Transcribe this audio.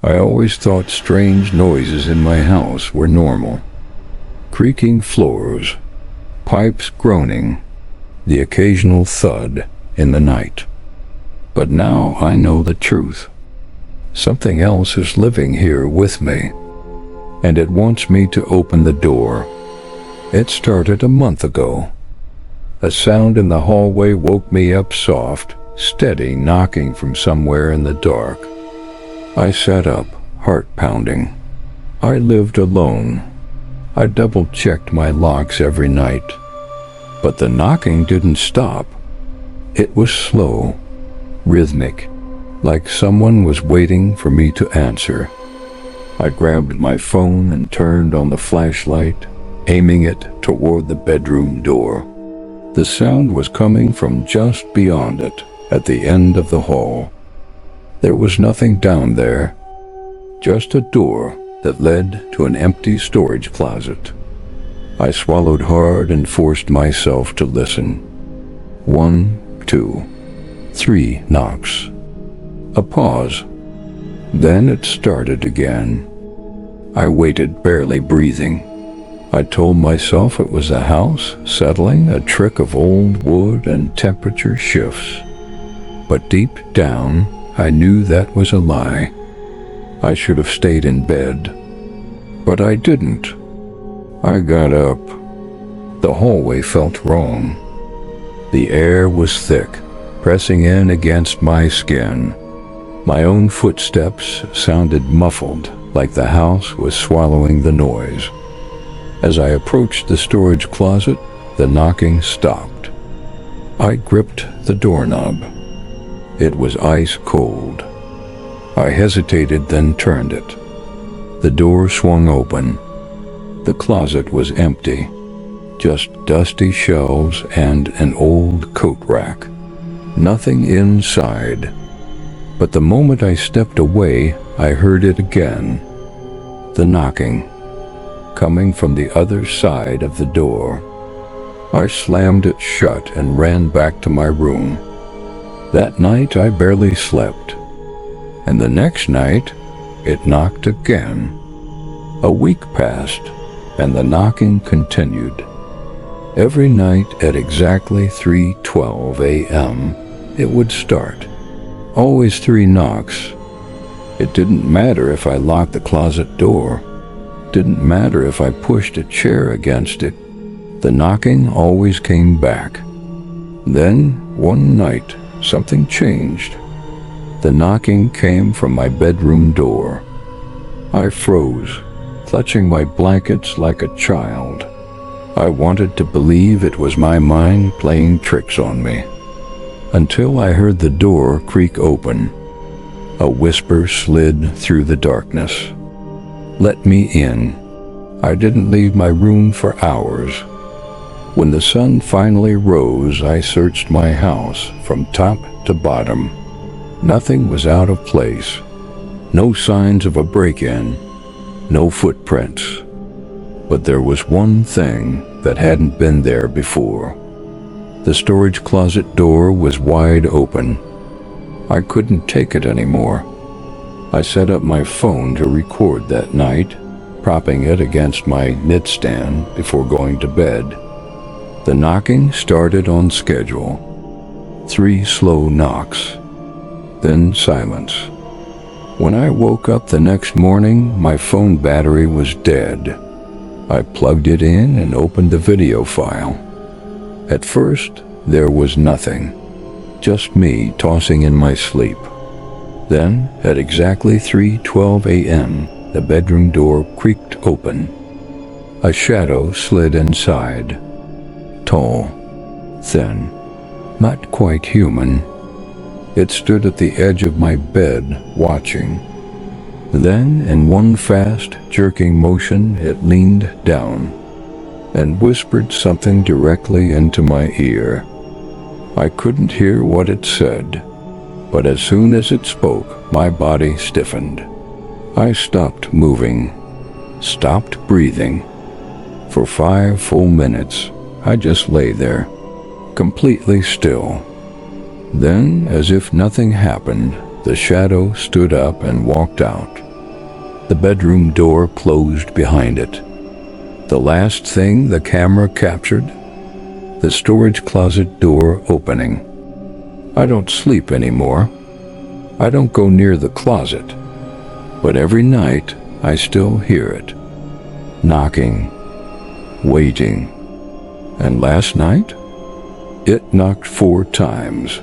I always thought strange noises in my house were normal. Creaking floors, pipes groaning, the occasional thud in the night. But now I know the truth. Something else is living here with me, and it wants me to open the door. It started a month ago. A sound in the hallway woke me up, soft, steady knocking from somewhere in the dark. I sat up, heart pounding. I lived alone. I double-checked my locks every night. But the knocking didn't stop. It was slow, rhythmic, like someone was waiting for me to answer. I grabbed my phone and turned on the flashlight, aiming it toward the bedroom door. The sound was coming from just beyond it, at the end of the hall. There was nothing down there, just a door that led to an empty storage closet. I swallowed hard and forced myself to listen. 1, 2, 3 knocks. A pause. Then it started again. I waited, barely breathing. I told myself it was a house settling, a trick of old wood and temperature shifts. But deep down, I knew that was a lie. I should have stayed in bed. But I didn't. I got up. The hallway felt wrong. The air was thick, pressing in against my skin. My own footsteps sounded muffled, like the house was swallowing the noise. As I approached the storage closet, the knocking stopped. I gripped the doorknob. It was ice cold. I hesitated, then turned it. The door swung open. The closet was empty, just dusty shelves and an old coat rack. Nothing inside. But the moment I stepped away, I heard it again. The knocking, coming from the other side of the door. I slammed it shut and ran back to my room. That night I barely slept. And the next night, it knocked again. A week passed, and the knocking continued. Every night at exactly 3:12 a.m., it would start. Always 3 knocks. It didn't matter if I locked the closet door. Didn't matter if I pushed a chair against it. The knocking always came back. Then, one night, something changed. The knocking came from my bedroom door. I froze, clutching my blankets like a child. I wanted to believe it was my mind playing tricks on me. Until I heard the door creak open. A whisper slid through the darkness. Let me in. I didn't leave my room for hours. When the sun finally rose, I searched my house from top to bottom. Nothing was out of place. No signs of a break-in. No footprints. But there was one thing that hadn't been there before. The storage closet door was wide open. I couldn't take it anymore. I set up my phone to record that night, propping it against my nightstand before going to bed. The knocking started on schedule. 3 slow knocks. Then silence. When I woke up the next morning, my phone battery was dead. I plugged it in and opened the video file. At first, there was nothing. Just me tossing in my sleep. Then, at exactly 3:12 a.m., the bedroom door creaked open. A shadow slid inside. Tall, thin, not quite human. It stood at the edge of my bed, watching. Then, in one fast, jerking motion, it leaned down and whispered something directly into my ear. I couldn't hear what it said, but as soon as it spoke, my body stiffened. I stopped moving, stopped breathing. For 5 full minutes, I just lay there, completely still. Then, as if nothing happened, the shadow stood up and walked out. The bedroom door closed behind it. The last thing the camera captured, the storage closet door opening. I don't sleep anymore. I don't go near the closet. But every night I still hear it. Knocking, waiting. And last night, it knocked 4 times.